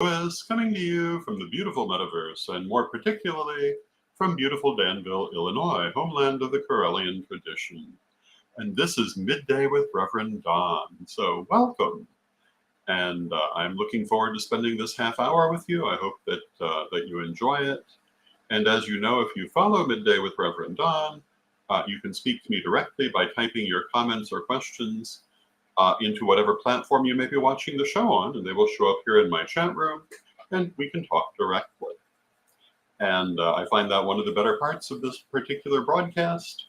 Is coming to you from the beautiful metaverse, and more particularly from beautiful Danville, Illinois, homeland of the Corellian tradition. And this is Midday with Reverend Don. So welcome. And I'm looking forward to spending this half hour with you. I hope that you enjoy it. And as you know, if you follow Midday with Reverend Don, you can speak to me directly by typing your comments or questions into whatever platform you may be watching the show on, and they will show up here in my chat room, and we can talk directly. And I find that one of the better parts of this particular broadcast.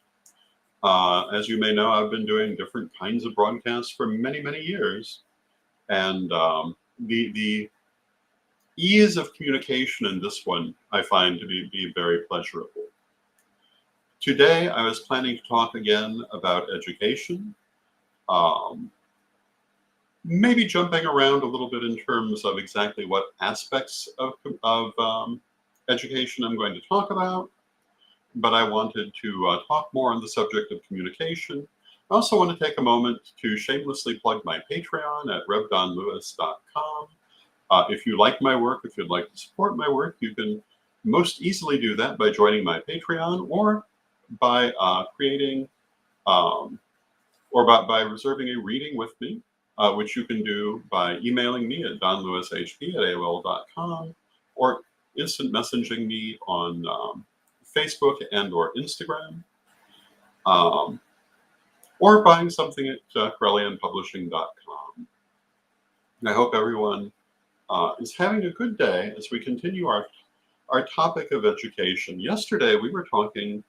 As you may know, I've been doing different kinds of broadcasts for many, many years, and the ease of communication in this one I find to be very pleasurable. Today, I was planning to talk again about education. Maybe jumping around a little bit in terms of exactly what aspects of education I'm going to talk about, but I wanted to talk more on the subject of communication. I also want to take a moment to shamelessly plug my Patreon at revdonlewis.com. If you like my work, if you'd like to support my work, you can most easily do that by joining my Patreon or by creating or by reserving a reading with me. Which you can do by emailing me at donlewishp@aol.com or instant messaging me on Facebook and or Instagram, or buying something at corellianpublishing.com. I hope everyone is having a good day as we continue our topic of education. Yesterday, we were talking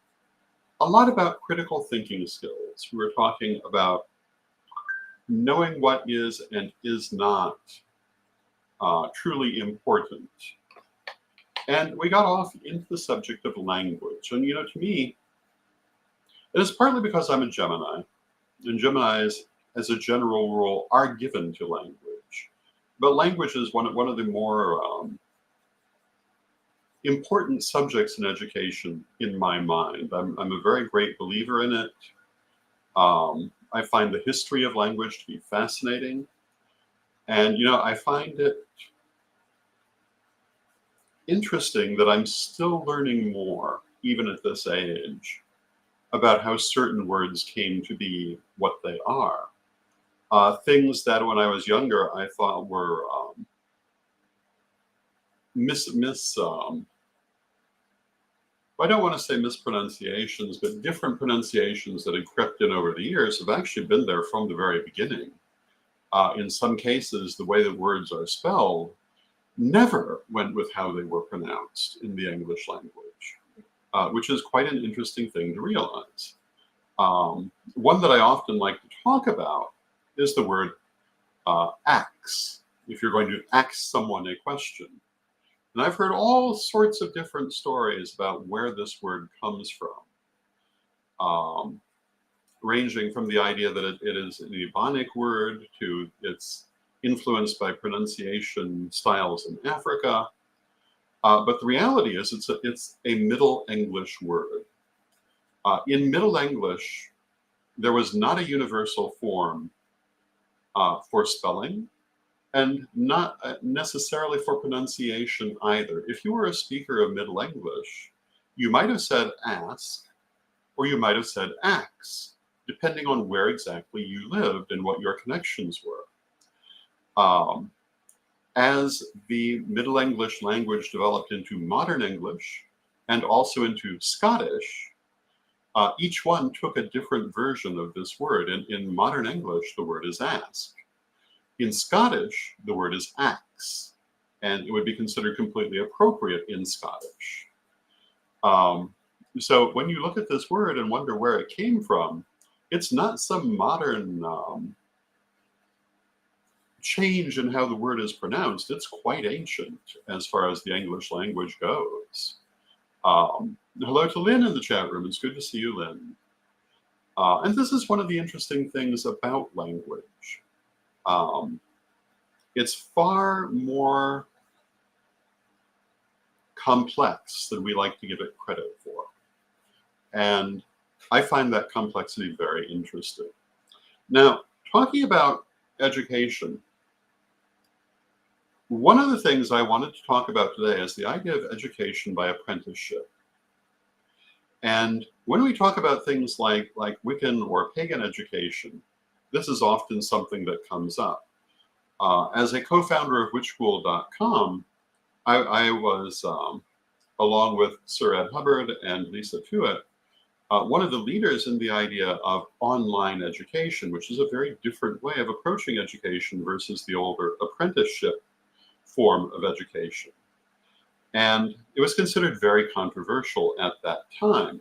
a lot about critical thinking skills. We were talking about knowing what is and is not truly important. And we got off into the subject of language. And, to me, it is partly because I'm a Gemini. And Geminis, as a general rule, are given to language. But language is one of the more important subjects in education in my mind. I'm a very great believer in it. I find the history of language to be fascinating. And, I find it interesting that I'm still learning more, even at this age, about how certain words came to be what they are. Things that when I was younger, I thought were I don't want to say mispronunciations, but different pronunciations that had crept in over the years have actually been there from the very beginning. In some cases, the way that words are spelled never went with how they were pronounced in the English language, which is quite an interesting thing to realize. One that I often like to talk about is the word ax, if you're going to ask someone a question. And I've heard all sorts of different stories about where this word comes from, ranging from the idea that it is an Ebonic word to its influenced by pronunciation styles in Africa. But the reality is it's a Middle English word. In Middle English, there was not a universal form for spelling, and not necessarily for pronunciation either. If you were a speaker of Middle English, you might have said ask, or you might have said ax, depending on where exactly you lived and what your connections were. As the Middle English language developed into Modern English and also into Scottish, each one took a different version of this word. And in Modern English, the word is ask. In Scottish, the word is ax, and it would be considered completely appropriate in Scottish. So when you look at this word and wonder where it came from, it's not some modern change in how the word is pronounced. It's quite ancient as far as the English language goes. Hello to Lynn in the chat room. It's good to see you, Lynn. And this is one of the interesting things about language. It's far more complex than we like to give it credit for. And I find that complexity very interesting. Now, talking about education, One of the things I wanted to talk about today is the idea of education by apprenticeship. And when we talk about things like Wiccan or pagan education, this is often something that comes up. As a co-founder of witchschool.com, I was, along with Sir Ed Hubbard and Lisa Tuitt, one of the leaders in the idea of online education, which is a very different way of approaching education versus the older apprenticeship form of education. And it was considered very controversial at that time.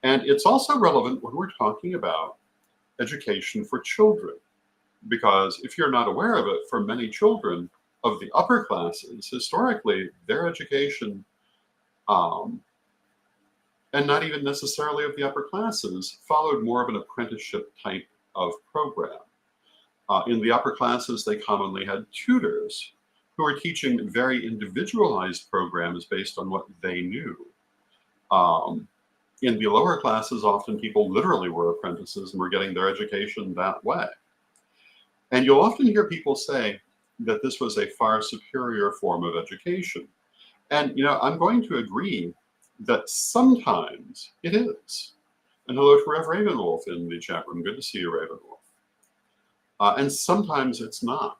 And it's also relevant when we're talking about education for children, because if you're not aware of it, for many children of the upper classes, historically, their education, um, and not even necessarily of the upper classes, followed more of an apprenticeship type of program. In the upper classes, they commonly had tutors who were teaching very individualized programs based on what they knew. Um, in the lower classes, often people literally were apprentices and were getting their education that way. And you'll often hear people say that this was a far superior form of education. And, I'm going to agree that sometimes it is. And hello to Rev Ravenwolf in the chat room. Good to see you, Ravenwolf. And sometimes it's not.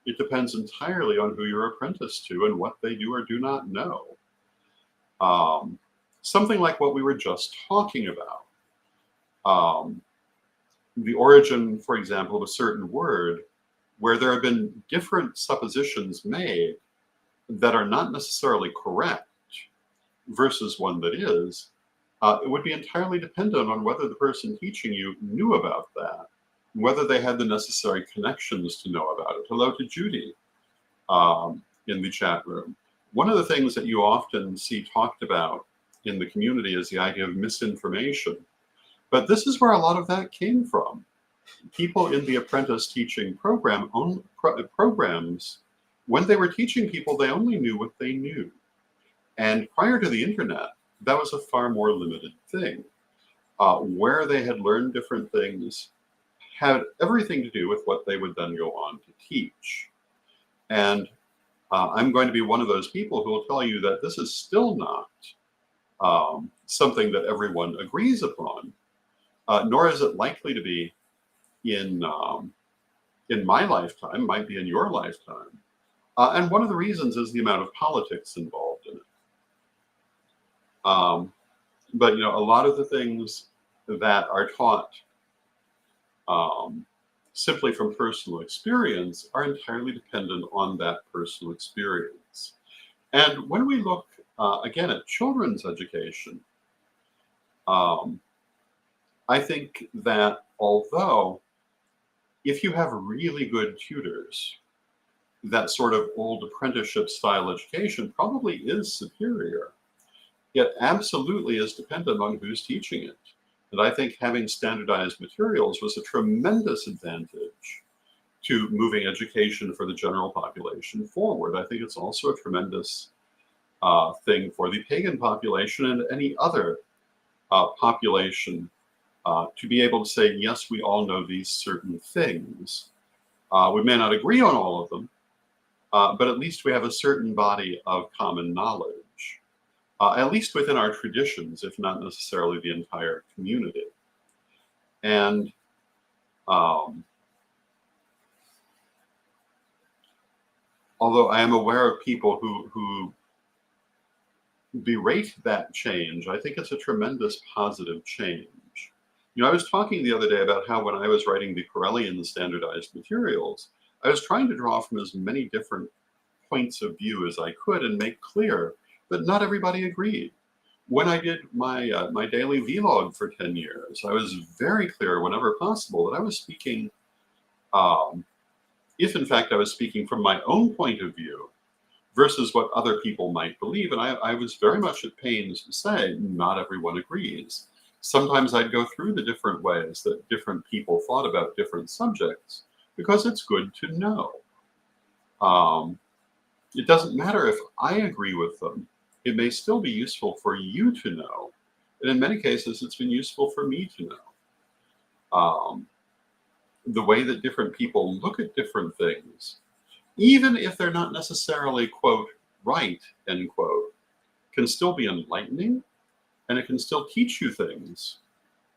It depends entirely on who you're apprenticed to and what they do or do not know. Something like what we were just talking about. The origin, for example, of a certain word, where there have been different suppositions made that are not necessarily correct versus one that is, it would be entirely dependent on whether the person teaching you knew about that, whether they had the necessary connections to know about it. Hello to Judy in the chat room. One of the things that you often see talked about in the community is the idea of misinformation. But this is where a lot of that came from. People in the apprentice teaching programs, when they were teaching people, they only knew what they knew. And prior to the internet, that was a far more limited thing. Where they had learned different things had everything to do with what they would then go on to teach. And I'm going to be one of those people who will tell you that this is still not something that everyone agrees upon, nor is it likely to be in my lifetime, might be in your lifetime. And one of the reasons is the amount of politics involved in it. But a lot of the things that are taught simply from personal experience are entirely dependent on that personal experience. And when we look again at children's education, I think that although if you have really good tutors, that sort of old apprenticeship style education probably is superior. It absolutely is dependent on who's teaching it. And I think having standardized materials was a tremendous advantage to moving education for the general population forward. I think it's also a tremendous thing for the pagan population and any other population to be able to say, yes, we all know these certain things. We may not agree on all of them, but at least we have a certain body of common knowledge. At least within our traditions, if not necessarily the entire community. And although I am aware of people who berate that change, I think it's a tremendous positive change. I was talking the other day about how when I was writing the Corellian standardized materials, I was trying to draw from as many different points of view as I could and make clear that not everybody agreed. When I did my my daily vlog for 10 years, I was very clear whenever possible that I was speaking, if in fact I was speaking from my own point of view versus what other people might believe. And I was very much at pains to say not everyone agrees. Sometimes I'd go through the different ways that different people thought about different subjects because it's good to know. It doesn't matter if I agree with them. It may still be useful for you to know. And in many cases, it's been useful for me to know. The way that different people look at different things even if they're not necessarily, quote, right, end quote, can still be enlightening, and it can still teach you things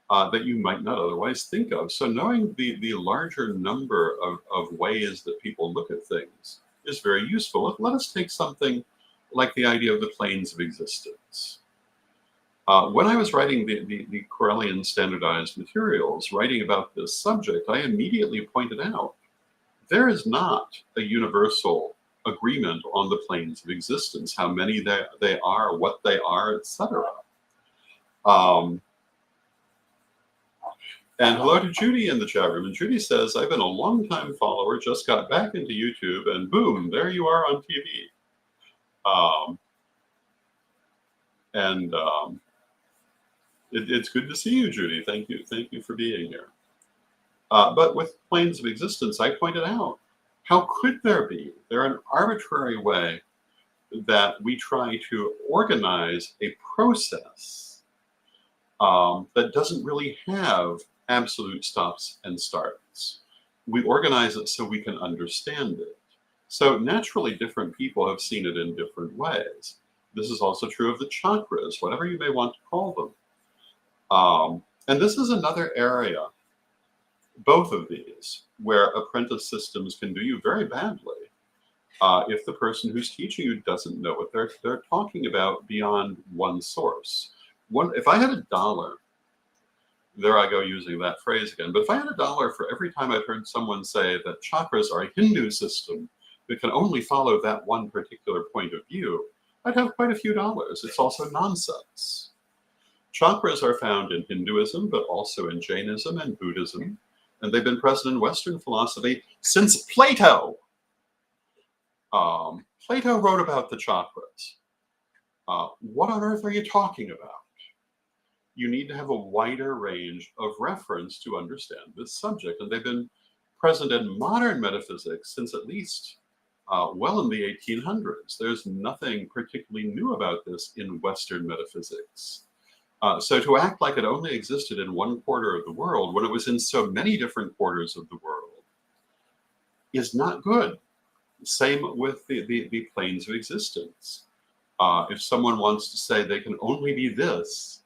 that you might not otherwise think of. So knowing the larger number of ways that people look at things is very useful. Let us take something like the idea of the planes of existence. When I was writing the Corellian standardized materials, writing about this subject, I immediately pointed out there is not a universal agreement on the planes of existence, how many they are, what they are, etc. And hello to Judy in the chat room. And Judy says, I've been a long-time follower, just got back into YouTube, and boom, there you are on TV. It's good to see you, Judy. Thank you for being here. But with planes of existence, I pointed out, how could there be? They're an arbitrary way that we try to organize a process that doesn't really have absolute stops and starts. We organize it so we can understand it. So naturally, different people have seen it in different ways. This is also true of the chakras, whatever you may want to call them. And this is another area, both of these, where apprentice systems can do you very badly if the person who's teaching you doesn't know what they're talking about beyond one source. If I had $1, there I go using that phrase again, but if I had $1 for every time I'd heard someone say that chakras are a Hindu system that can only follow that one particular point of view, I'd have quite a few dollars. It's also nonsense. Chakras are found in Hinduism, but also in Jainism and Buddhism, and they've been present in Western philosophy since Plato. Plato wrote about the chakras. What on earth are you talking about? You need to have a wider range of reference to understand this subject, and they've been present in modern metaphysics since at least well in the 1800s. There's nothing particularly new about this in Western metaphysics. So to act like it only existed in one quarter of the world when it was in so many different quarters of the world is not good. Same with the planes of existence. If someone wants to say they can only be this,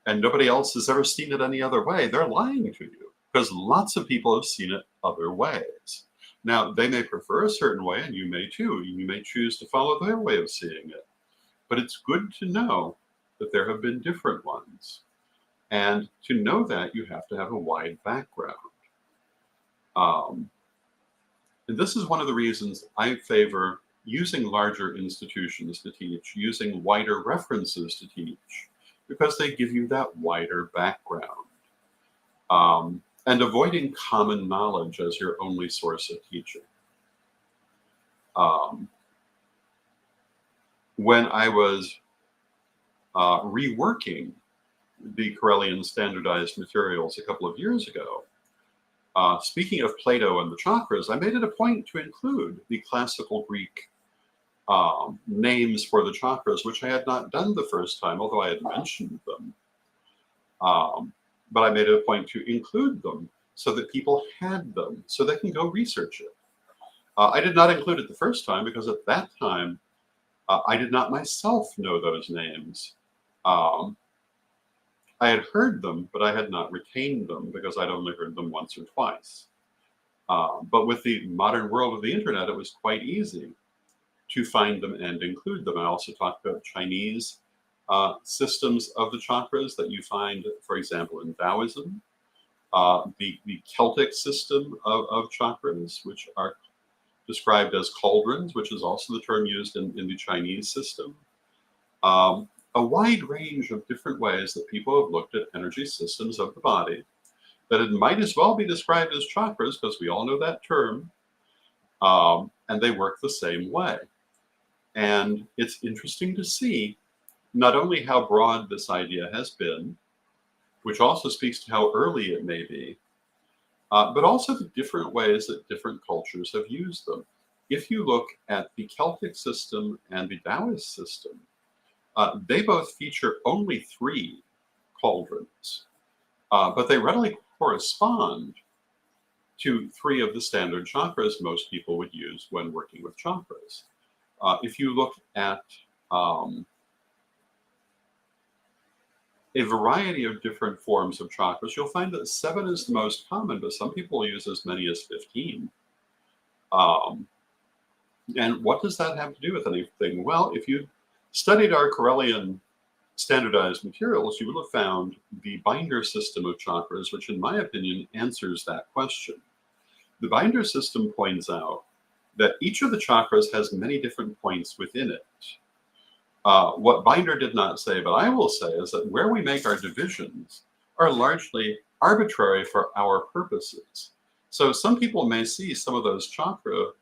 and nobody else has ever seen it any other way, they're lying to you, because lots of people have seen it other ways. Now, they may prefer a certain way, and you may too. You may choose to follow their way of seeing it. But it's good to know that there have been different ones. And to know that, you have to have a wide background. And this is one of the reasons I favor using larger institutions to teach, using wider references to teach, because they give you that wider background. And avoiding common knowledge as your only source of teaching. When I was reworking the Corellian standardized materials a couple of years ago, speaking of Plato and the chakras, I made it a point to include the classical Greek names for the chakras, which I had not done the first time, although I had mentioned them. But I made it a point to include them so that people had them, so they can go research it. I did not include it the first time because at that time, I did not myself know those names. I had heard them, but I had not retained them because I'd only heard them once or twice. But with the modern world of the internet, it was quite easy to find them and include them. I also talked about Chinese systems of the chakras that you find, for example, in Taoism, the Celtic system of chakras, which are described as cauldrons, which is also the term used in the Chinese system. A wide range of different ways that people have looked at energy systems of the body, that it might as well be described as chakras, because we all know that term, and they work the same way. And it's interesting to see not only how broad this idea has been, which also speaks to how early it may be, but also the different ways that different cultures have used them. If you look at the Celtic system and the Taoist system, they both feature only 3 cauldrons, but they readily correspond to 3 of the standard chakras most people would use when working with chakras. If you look at a variety of different forms of chakras, you'll find that 7 is the most common, but some people use as many as 15. Um, and what does that have to do with anything? Well, if you studied our Corellian standardized materials, you will have found the binder system of chakras, which in my opinion answers that question. The binder system points out that each of the chakras has many different points within it. What Binder did not say, but I will say, is that where we make our divisions are largely arbitrary for our purposes. So some people may see some of those chakra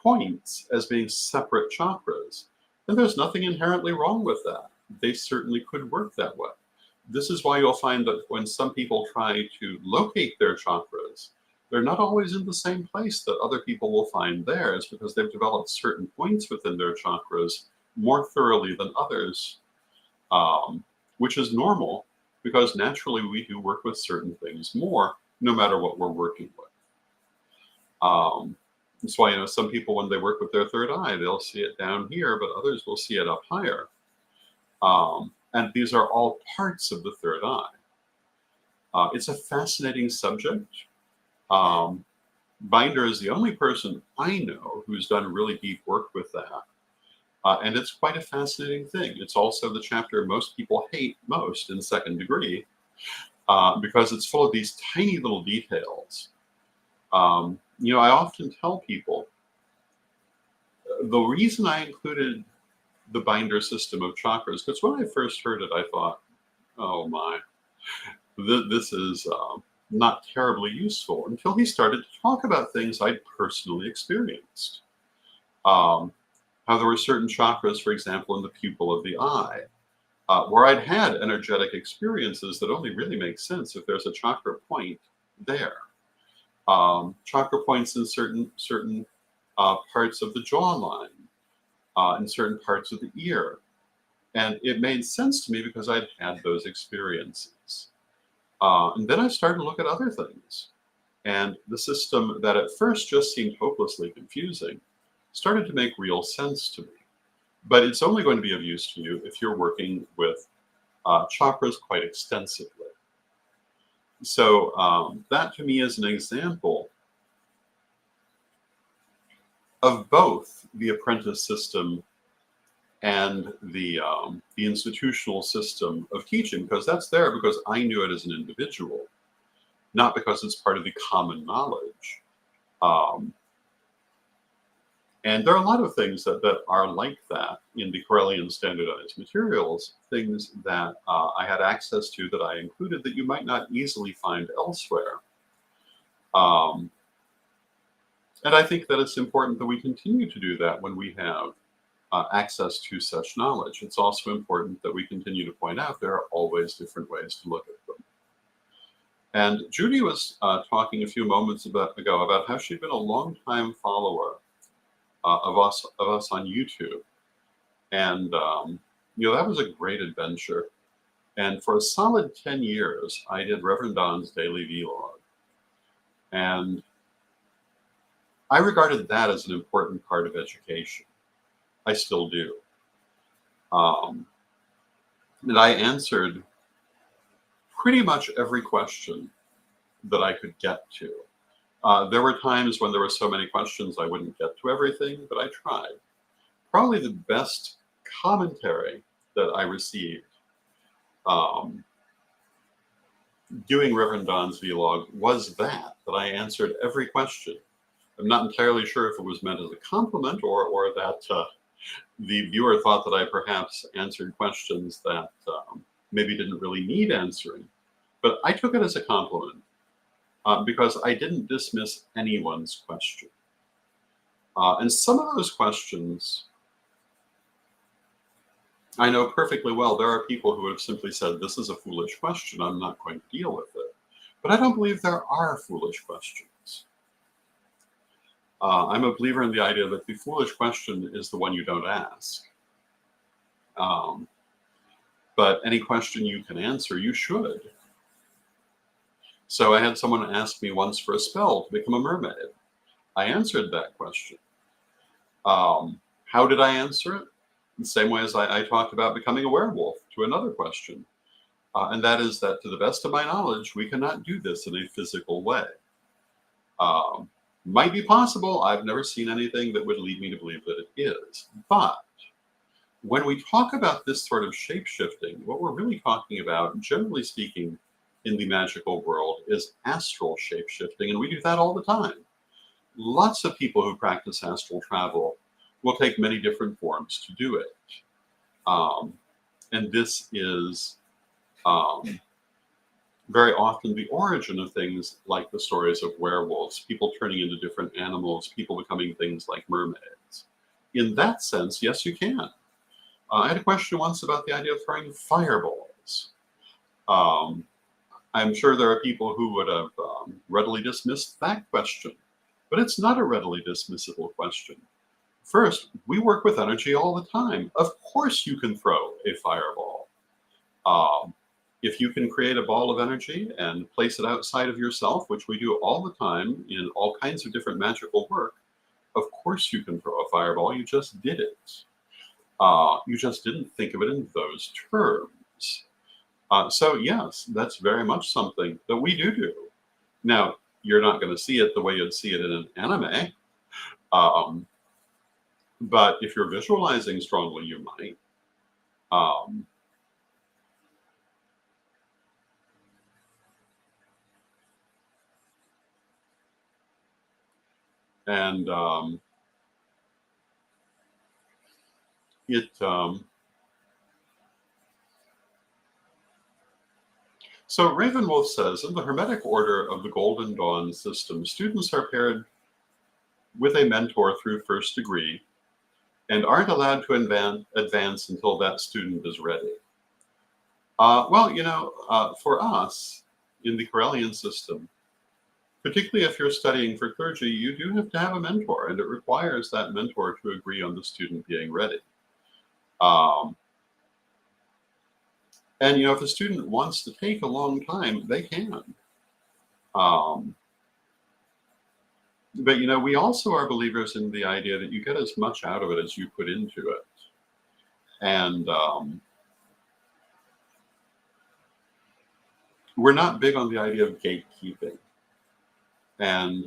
points as being separate chakras, and there's nothing inherently wrong with that. They certainly could work that way. This is why you'll find that when some people try to locate their chakras, they're not always in the same place that other people will find theirs, because they've developed certain points within their chakras more thoroughly than others, which is normal, because naturally we do work with certain things more, no matter what we're working with. That's why, some people, when they work with their third eye, they'll see it down here, but others will see it up higher. And these are all parts of the third eye. It's a fascinating subject. Binder is the only person I know who's done really deep work with that. And it's quite a fascinating thing. It's also the chapter most people hate most in second degree, because it's full of these tiny little details. I often tell people, the reason I included the binder system of chakras, because when I first heard it, I thought, oh my, this is not terribly useful, until he started to talk about things I'd personally experienced. How there were certain chakras, for example, in the pupil of the eye, where I'd had energetic experiences that only really make sense if there's a chakra point there. Chakra points in certain parts of the jawline, in certain parts of the ear. And it made sense to me because I'd had those experiences. And then I started to look at other things. And the system that at first just seemed hopelessly confusing started to make real sense to me. But it's only going to be of use to you if you're working with chakras quite extensively. So that to me is an example of both the apprentice system and the institutional system of teaching, because that's there because I knew it as an individual, not because it's part of the common knowledge. And there are a lot of things that are like that in the Corellian standardized materials, things that I had access to that I included that you might not easily find elsewhere. And I think that it's important that we continue to do that when we have access to such knowledge. It's also important that we continue to point out there are always different ways to look at them. And Judy was talking a few moments ago about how she'd been a long-time follower of us on YouTube. And, that was a great adventure. And for a solid 10 years, I did Reverend Don's daily vlog. And I regarded that as an important part of education. I still do. And I answered pretty much every question that I could get to. There were times when there were so many questions I wouldn't get to everything, but I tried. Probably the best commentary that I received doing Reverend Don's vlog was that I answered every question. I'm not entirely sure if it was meant as a compliment or that the viewer thought that I perhaps answered questions that maybe didn't really need answering. But I took it as a compliment because I didn't dismiss anyone's question. And some of those questions, I know perfectly well there are people who have simply said, this is a foolish question, I'm not going to deal with it. But I don't believe there are foolish questions. I'm a believer in the idea that the foolish question is the one you don't ask. But any question you can answer, you should. So I had someone ask me once for a spell to become a mermaid. I answered that question. How did I answer it? The same way as I talked about becoming a werewolf to another question. And that is that, to the best of my knowledge, we cannot do this in a physical way. Um, might be possible. I've never seen anything that would lead me to believe that it is. But when we talk about this sort of shape shifting, what we're really talking about, generally speaking, in the magical world is astral shape shifting. And we do that all the time. Lots of people who practice astral travel will take many different forms to do it. Um, and this is very often the origin of things like the stories of werewolves, people turning into different animals, people becoming things like mermaids. In that sense, yes, you can. I had a question once about the idea of throwing fireballs. Um, I'm sure there are people who would have readily dismissed that question, but it's not a readily dismissible question. First, we work with energy all the time. Of course, you can throw a fireball. Um, if you can create a ball of energy and place it outside of yourself, which we do all the time in all kinds of different magical work, of course you can throw a fireball. You just did it. You just didn't think of it in those terms. So yes, that's very much something that we do. Now, you're not going to see it the way you'd see it in an anime, um, but if you're visualizing strongly, you might. Um, and it So Ravenwolf says, in the Hermetic Order of the Golden Dawn system, students are paired with a mentor through first degree and aren't allowed to advance until that student is ready. For us in the Corellian system, particularly if you're studying for clergy, you do have to have a mentor, and it requires that mentor to agree on the student being ready. Um, and if a student wants to take a long time, they can. Um, But we also are believers in the idea that you get as much out of it as you put into it. And we're not big on the idea of gatekeeping. And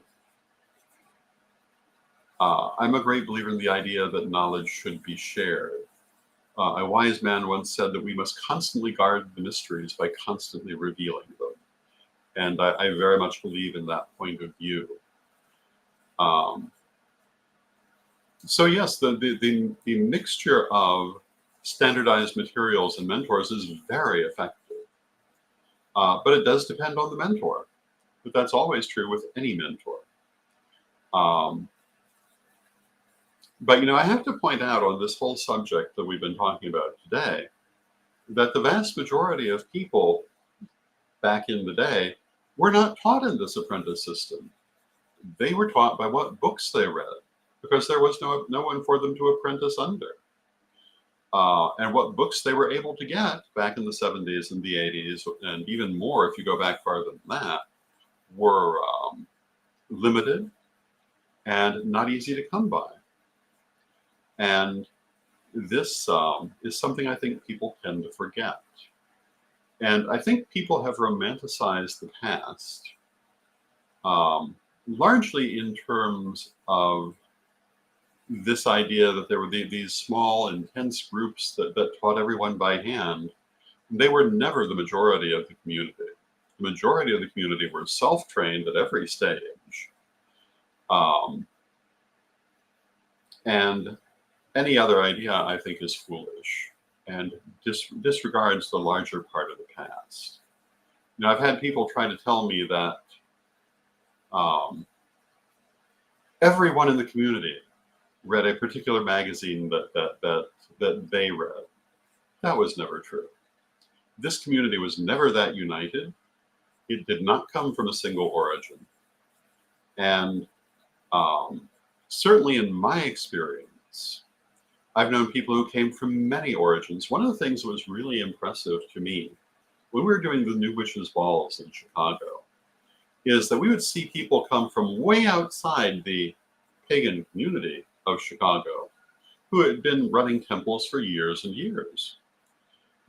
I'm a great believer in the idea that knowledge should be shared. A wise man once said that we must constantly guard the mysteries by constantly revealing them. And I very much believe in that point of view. Um, so yes, the mixture of standardized materials and mentors is very effective. But it does depend on the mentor. But that's always true with any mentor. Um, but I have to point out on this whole subject that we've been talking about today, that the vast majority of people back in the day were not taught in this apprentice system. They were taught by what books they read, because there was no one for them to apprentice under. And what books they were able to get back in the 70s and the 80s, and even more if you go back farther than that, were limited and not easy to come by. And this is something I think people tend to forget. And I think people have romanticized the past, largely in terms of this idea that there were these small, intense groups that taught everyone by hand. They were never the majority of the community. The majority of the community were self-trained at every stage. And any other idea, I think, is foolish and disregards the larger part of the past. I've had people try to tell me that everyone in the community read a particular magazine that they read. That was never true. This community was never that united. It did not come from a single origin. And certainly in my experience, I've known people who came from many origins. One of the things that was really impressive to me, when we were doing the New Witches' Balls in Chicago, is that we would see people come from way outside the pagan community of Chicago who had been running temples for years and years,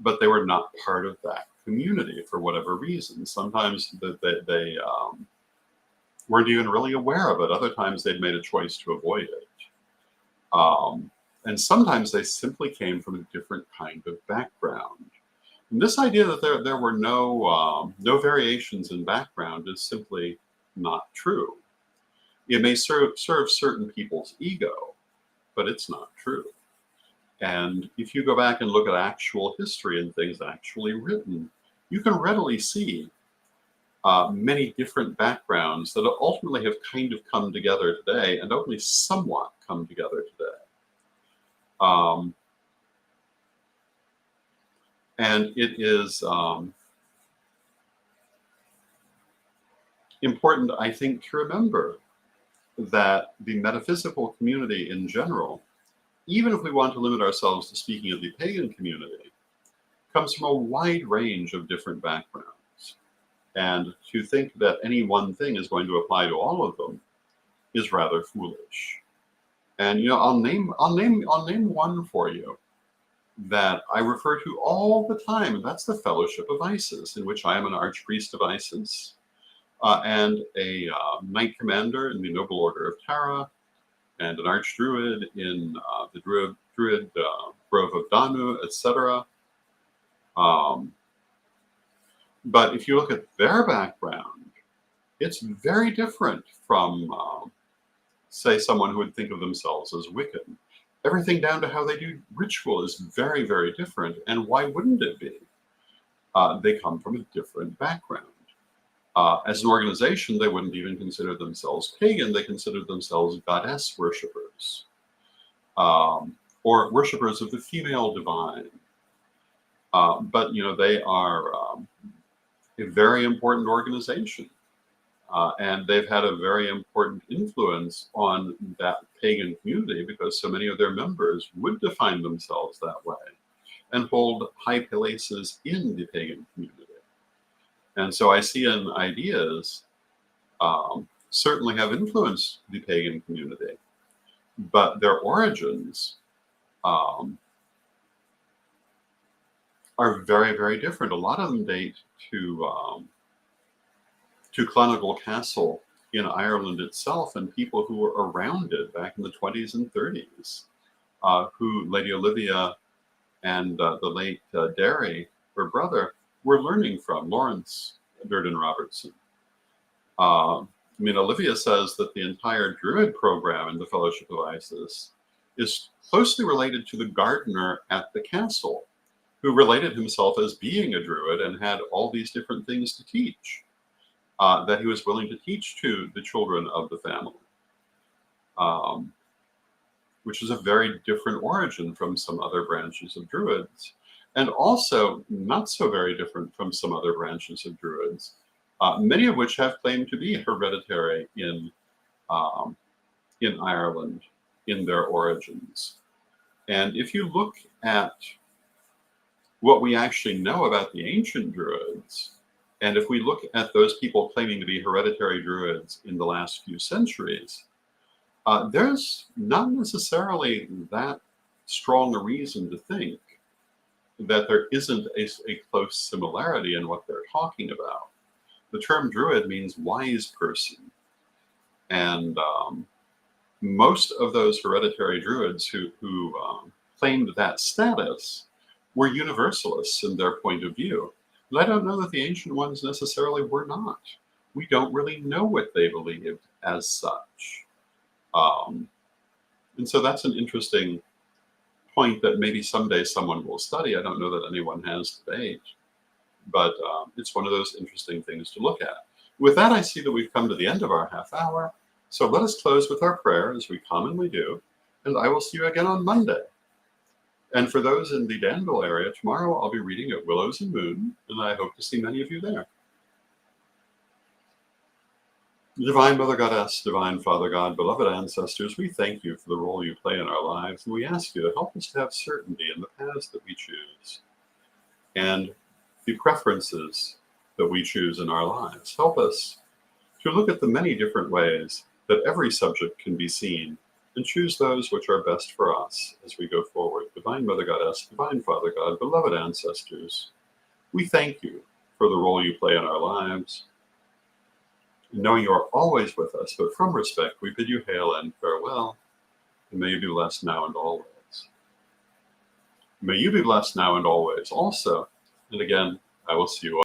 but they were not part of that community for whatever reason. Sometimes they weren't even really aware of it. Other times they'd made a choice to avoid it. And sometimes they simply came from a different kind of background. And this idea that there were no variations in background is simply not true. It may serve certain people's ego, but it's not true. And if you go back and look at actual history and things actually written, you can readily see many different backgrounds that ultimately have kind of come together today and only somewhat come together today. And it is important, I think, to remember that the metaphysical community in general, even if we want to limit ourselves to speaking of the pagan community, comes from a wide range of different backgrounds. And to think that any one thing is going to apply to all of them is rather foolish. And I'll name one for you that I refer to all the time, and that's the Fellowship of Isis, in which I am an archpriest of Isis and a knight commander in the Noble Order of Tara, and an archdruid in the Druid Grove of Danu, etc. But if you look at their background, it's very different from, say, someone who would think of themselves as Wiccan. Everything down to how they do ritual is very, very different. And why wouldn't it be? They come from a different background. As an organization, they wouldn't even consider themselves pagan. They consider themselves goddess worshippers, or worshippers of the female divine. But they are a very important organization. And they've had a very important influence on that pagan community because so many of their members would define themselves that way and hold high places in the pagan community. And so I see in ideas certainly have influenced the pagan community, but their origins are very, very different. A lot of them date to Clonagall Castle in Ireland itself and people who were around it back in the 20s and 30s, who Lady Olivia and the late Derry, her brother, were learning from, Lawrence Durden Robertson. Olivia says that the entire Druid program in the Fellowship of Isis is closely related to the gardener at the castle, who related himself as being a Druid and had all these different things to teach. That he was willing to teach to the children of the family, which is a very different origin from some other branches of Druids, and also not so very different from some other branches of Druids, many of which have claimed to be hereditary in Ireland in their origins. And if you look at what we actually know about the ancient Druids, and if we look at those people claiming to be hereditary Druids in the last few centuries, there's not necessarily that strong a reason to think that there isn't a close similarity in what they're talking about. The term Druid means wise person. And most of those hereditary Druids who claimed that status were universalists in their point of view. But I don't know that the ancient ones necessarily were not. We don't really know what they believed as such. And so that's an interesting point that maybe someday someone will study. I don't know that anyone has to date, but it's one of those interesting things to look at. With that, I see that we've come to the end of our half hour. So let us close with our prayer as we commonly do, and I will see you again on Monday. And for those in the Danville area, tomorrow I'll be reading at Willows and Moon, and I hope to see many of you there. Divine Mother Goddess, Divine Father God, beloved ancestors, we thank you for the role you play in our lives, and we ask you to help us to have certainty in the paths that we choose and the preferences that we choose in our lives. Help us to look at the many different ways that every subject can be seen and choose those which are best for us as we go forward. Divine Mother Goddess, Divine Father God, beloved ancestors, we thank you for the role you play in our lives. Knowing you are always with us, but from respect, we bid you hail and farewell, and may you be blessed now and always. May you be blessed now and always also, and again, I will see you